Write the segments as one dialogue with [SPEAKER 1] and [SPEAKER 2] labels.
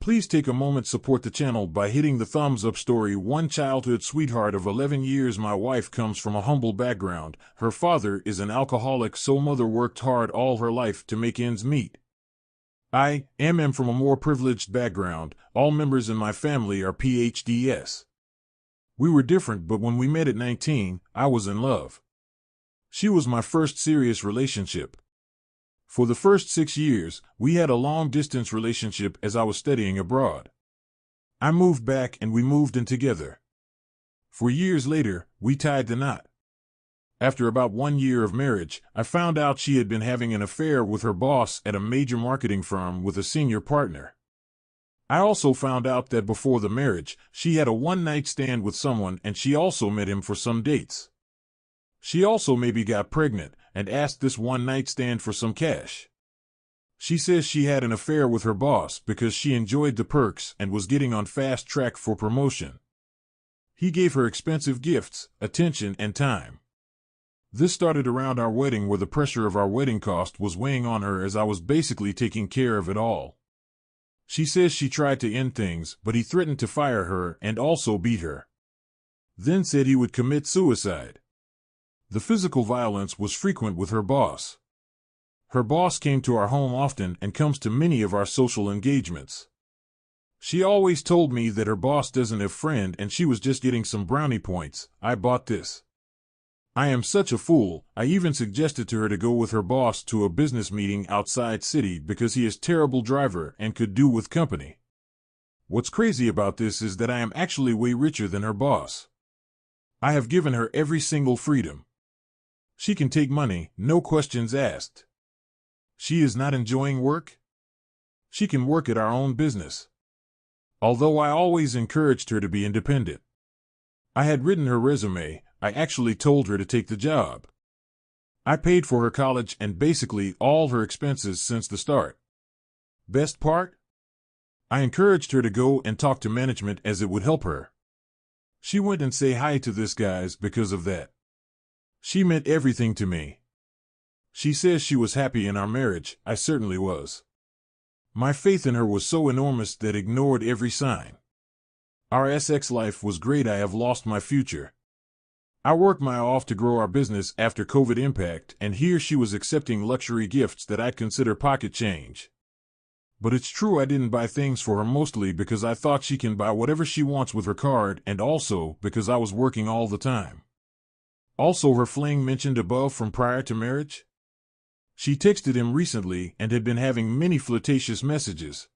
[SPEAKER 1] Please take a moment support the channel by hitting the thumbs up. Story 1. Childhood sweetheart of 11 years. My wife comes from a humble background. Her father is an alcoholic, so mother worked hard all her life to make ends meet. I am from a more privileged background. All members in my family are PhDs. We were different, but when we met at 19, I was in love. She was my first serious relationship. For the first 6 years, we had a long-distance relationship as I was studying abroad. I moved back and we moved in together. 4 years later, we tied the knot. After about 1 year of marriage, I found out she had been having an affair with her boss at a major marketing firm with a senior partner. I also found out that before the marriage, she had a one-night stand with someone and she also met him for some dates. She also maybe got pregnant and asked this one-night stand for some cash. She says she had an affair with her boss because she enjoyed the perks and was getting on fast track for promotion. He gave her expensive gifts, attention, and time. This started around our wedding, where the pressure of our wedding cost was weighing on her as I was basically taking care of it all. She says she tried to end things, but he threatened to fire her and also beat her. Then said he would commit suicide. The physical violence was frequent with her boss. Her boss came to our home often and comes to many of our social engagements. She always told me that her boss doesn't have a friend and she was just getting some brownie points. I bought this. I am such a fool. I even suggested to her to go with her boss to a business meeting outside city because he is a terrible driver and could do with company. What's crazy about this is that I am actually way richer than her boss. I have given her every single freedom. She can take money, no questions asked. She is not enjoying work. She can work at our own business. Although I always encouraged her to be independent. I had written her resume. I actually told her to take the job. I paid for her college and basically all her expenses since the start. Best part? I encouraged her to go and talk to management as it would help her. She went and say hi to this guys because of that. She meant everything to me. She says she was happy in our marriage. I certainly was. My faith in her was so enormous that ignored every sign. Our sex life was great. I have lost my future. I worked my off to grow our business after COVID impact, and here she was accepting luxury gifts that I'd consider pocket change. But it's true I didn't buy things for her, mostly because I thought she can buy whatever she wants with her card, and also because I was working all the time. Also, her fling mentioned above from prior to marriage? She texted him recently and had been having many flirtatious messages.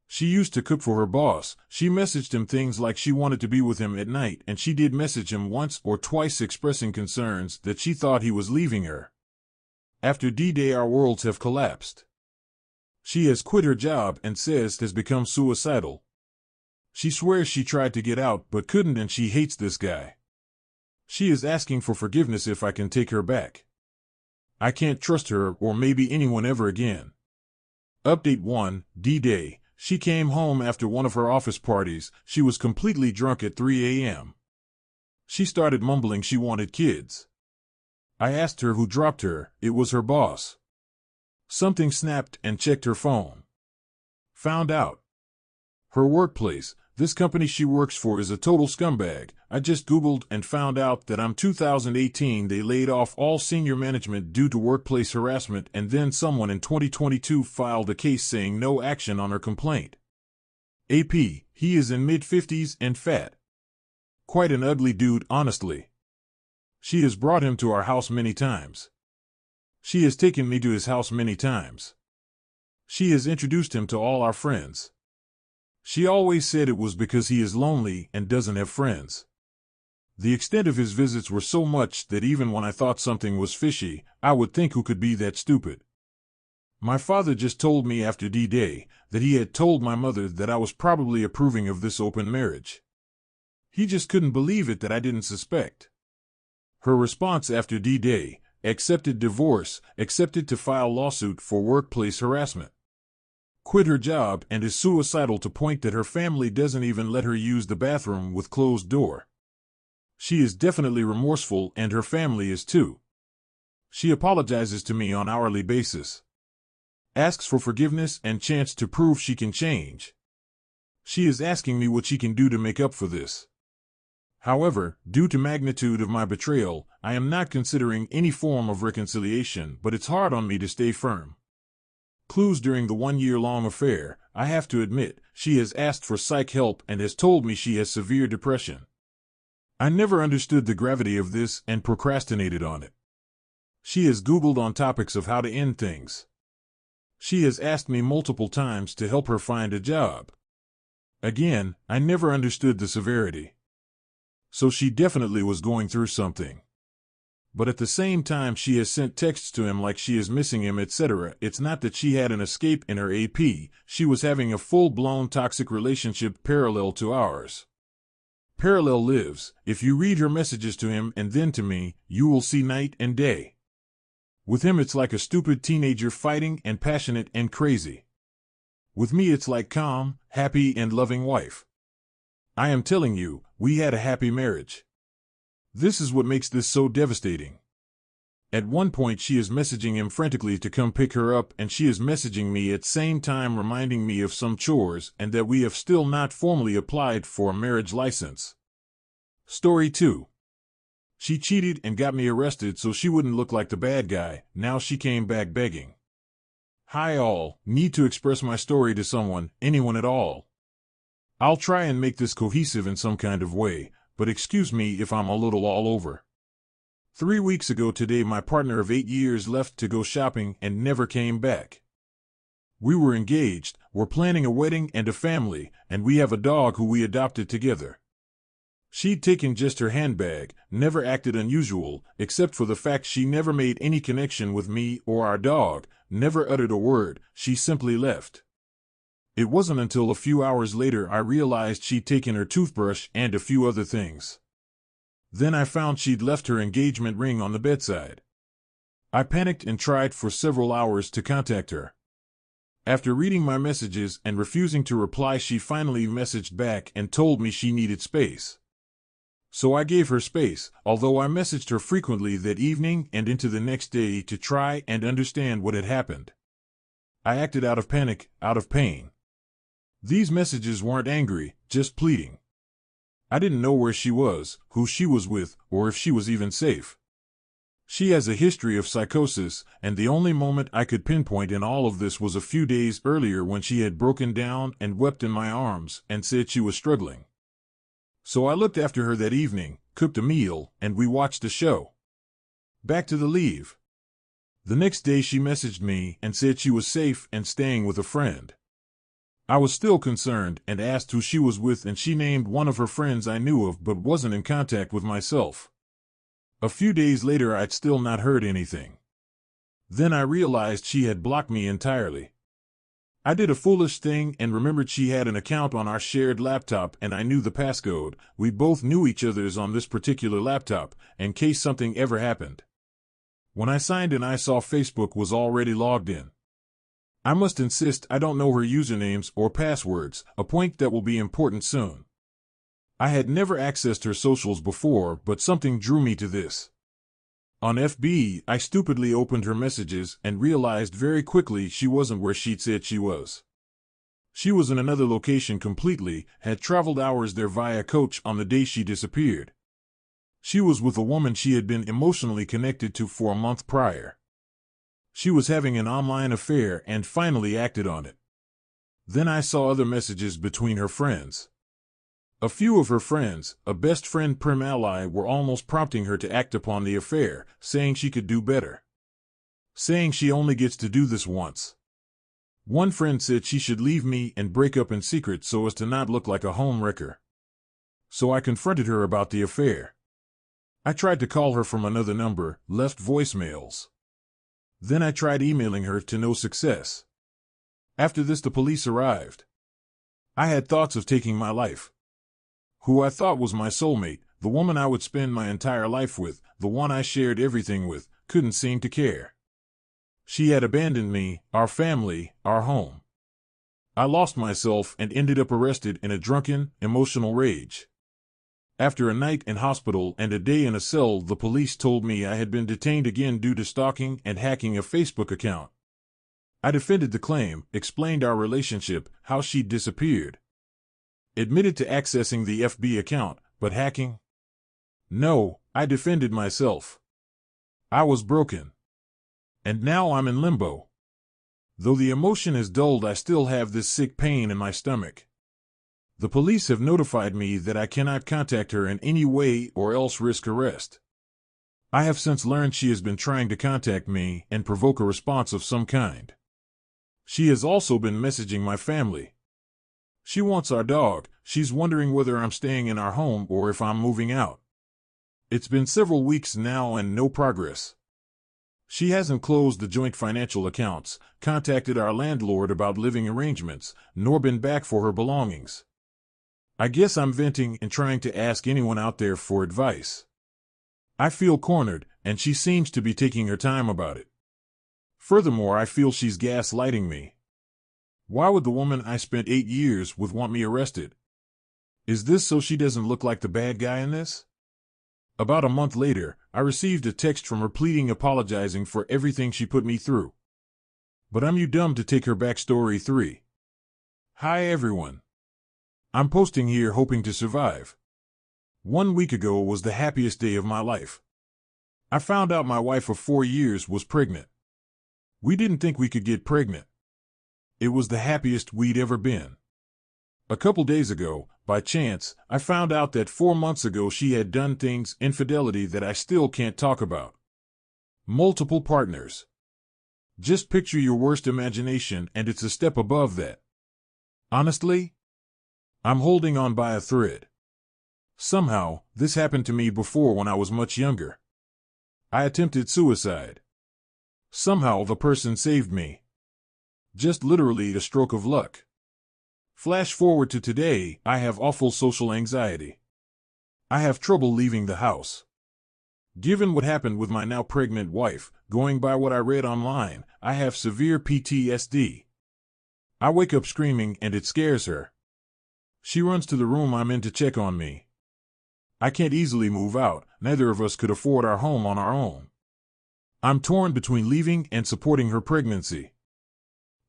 [SPEAKER 1] She used to cook for her boss. She messaged him things like she wanted to be with him at night, and she did message him once or twice expressing concerns that she thought he was leaving her. After D-Day, our worlds have collapsed. She has quit her job and says has become suicidal. She swears she tried to get out but couldn't, and she hates this guy. She is asking for forgiveness if I can take her back. I can't trust her or maybe anyone ever again. Update 1, D-Day. She came home after one of her office parties. She was completely drunk at 3 a.m. She started mumbling she wanted kids. I asked her who dropped her. It was her boss. Something snapped and checked her phone. Found out. Her workplace, this company she works for, is a total scumbag. I just Googled and found out that in 2018 they laid off all senior management due to workplace harassment, and then someone in 2022 filed a case saying no action on her complaint. AP, he is in mid-50s and fat. Quite an ugly dude, honestly. She has brought him to our house many times. She has taken me to his house many times. She has introduced him to all our friends. She always said it was because he is lonely and doesn't have friends. The extent of his visits were so much that even when I thought something was fishy, I would think, who could be that stupid? My father just told me after D-Day that he had told my mother that I was probably approving of this open marriage. He just couldn't believe it that I didn't suspect. Her response after D-Day: accepted divorce, accepted to file lawsuit for workplace harassment. Quit her job and is suicidal, to point that her family doesn't even let her use the bathroom with closed door. She is definitely remorseful, and her family is too. She apologizes to me on an hourly basis. Asks for forgiveness and chance to prove she can change. She is asking me what she can do to make up for this. However, due to magnitude of my betrayal, I am not considering any form of reconciliation, but it's hard on me to stay firm. Clues during the 1-year-long affair, I have to admit, she has asked for psych help and has told me she has severe depression. I never understood the gravity of this and procrastinated on it. She has Googled on topics of how to end things. She has asked me multiple times to help her find a job. Again, I never understood the severity. So she definitely was going through something. But at the same time she has sent texts to him like she is missing him, etc. It's not that she had an escape in her AP, she was having a full-blown toxic relationship parallel to ours. Parallel lives. If you read her messages to him and then to me, you will see night and day. With him it's like a stupid teenager fighting and passionate and crazy. With me it's like calm, happy and loving wife. I am telling you, we had a happy marriage. This is what makes this so devastating. At one point she is messaging him frantically to come pick her up, and she is messaging me at the same time reminding me of some chores and that we have still not formally applied for a marriage license. Story 2. She cheated and got me arrested so she wouldn't look like the bad guy. Now she came back begging. Hi all, need to express my story to someone, anyone at all. I'll try and make this cohesive in some kind of way, but excuse me if I'm a little all over. 3 weeks ago today my partner of 8 years left to go shopping and never came back. We were engaged, were planning a wedding and a family, and we have a dog who we adopted together. She'd taken just her handbag, never acted unusual, except for the fact she never made any connection with me or our dog, never uttered a word, she simply left. It wasn't until a few hours later I realized she'd taken her toothbrush and a few other things. Then I found she'd left her engagement ring on the bedside. I panicked and tried for several hours to contact her. After reading my messages and refusing to reply, she finally messaged back and told me she needed space. So I gave her space, although I messaged her frequently that evening and into the next day to try and understand what had happened. I acted out of panic, out of pain. These messages weren't angry, just pleading. I didn't know where she was, who she was with, or if she was even safe. She has a history of psychosis, and the only moment I could pinpoint in all of this was a few days earlier when she had broken down and wept in my arms and said she was struggling. So I looked after her that evening, cooked a meal, and we watched a show. Back to the leave. The next day she messaged me and said she was safe and staying with a friend. I was still concerned and asked who she was with, and she named one of her friends I knew of but wasn't in contact with myself. A few days later I'd still not heard anything. Then I realized she had blocked me entirely. I did a foolish thing and remembered she had an account on our shared laptop and I knew the passcode. We both knew each other's on this particular laptop, in case something ever happened. When I signed in I saw Facebook was already logged in. I must insist I don't know her usernames or passwords, a point that will be important soon. I had never accessed her socials before, but something drew me to this. On FB, I stupidly opened her messages and realized very quickly she wasn't where she'd said she was. She was in another location completely, had traveled hours there via coach on the day she disappeared. She was with a woman she had been emotionally connected to for a month prior. She was having an online affair and finally acted on it. Then I saw other messages between her friends. A few of her friends, a best friend prim ally, were almost prompting her to act upon the affair, saying she could do better. Saying she only gets to do this once. One friend said she should leave me and break up in secret so as to not look like a homewrecker. So I confronted her about the affair. I tried to call her from another number, left voicemails. Then I tried emailing her to no success. After this the police arrived. I had thoughts of taking my life. Who I thought was my soulmate, the woman I would spend my entire life with, the one I shared everything with, couldn't seem to care. She had abandoned me, our family, our home. I lost myself and ended up arrested in a drunken, emotional rage. After a night in hospital and a day in a cell, the police told me I had been detained again due to stalking and hacking a Facebook account. I defended the claim, explained our relationship, how she'd disappeared. Admitted to accessing the FB account, but hacking? No, I defended myself. I was broken. And now I'm in limbo. Though the emotion is dulled, I still have this sick pain in my stomach. The police have notified me that I cannot contact her in any way or else risk arrest. I have since learned she has been trying to contact me and provoke a response of some kind. She has also been messaging my family. She wants our dog. She's wondering whether I'm staying in our home or if I'm moving out. It's been several weeks now and no progress. She hasn't closed the joint financial accounts, contacted our landlord about living arrangements, nor been back for her belongings. I guess I'm venting and trying to ask anyone out there for advice. I feel cornered, and she seems to be taking her time about it. Furthermore, I feel she's gaslighting me. Why would the woman I spent 8 years with want me arrested? Is this so she doesn't look like the bad guy in this? About a month later, I received a text from her pleading, apologizing for everything she put me through. But I'm you dumb to take her backstory 3. Hi everyone. I'm posting here hoping to survive. 1 week ago was the happiest day of my life. I found out my wife of 4 years was pregnant. We didn't think we could get pregnant. It was the happiest we'd ever been. A couple days ago, by chance, I found out that 4 months ago she had done things, infidelity, that I still can't talk about. Multiple partners. Just picture your worst imagination and it's a step above that. Honestly, I'm holding on by a thread. Somehow, this happened to me before when I was much younger. I attempted suicide. Somehow the person saved me. Just literally a stroke of luck. Flash forward to today, I have awful social anxiety. I have trouble leaving the house. Given what happened with my now pregnant wife, going by what I read online, I have severe PTSD. I wake up screaming and it scares her. She runs to the room I'm in to check on me. I can't easily move out, neither of us could afford our home on our own. I'm torn between leaving and supporting her pregnancy.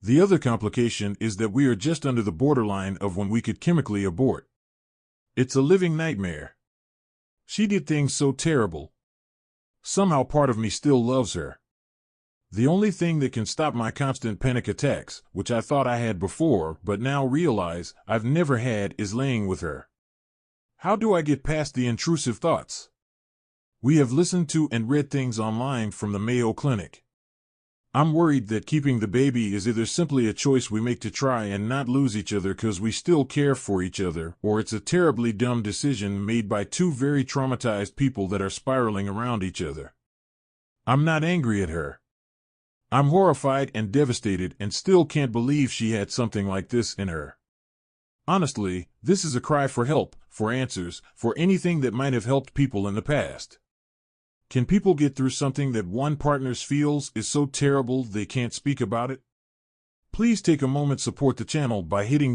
[SPEAKER 1] The other complication is that we are just under the borderline of when we could chemically abort. It's a living nightmare. She did things so terrible. Somehow part of me still loves her. The only thing that can stop my constant panic attacks, which I thought I had before but now realize I've never had, is laying with her. How do I get past the intrusive thoughts? We have listened to and read things online from the Mayo Clinic. I'm worried that keeping the baby is either simply a choice we make to try and not lose each other because we still care for each other, or it's a terribly dumb decision made by 2 very traumatized people that are spiraling around each other. I'm not angry at her. I'm horrified and devastated and still can't believe she had something like this in her. Honestly, this is a cry for help, for answers, for anything that might have helped people in the past. Can people get through something that one partner feels is so terrible they can't speak about it? Please take a moment to support the channel by hitting the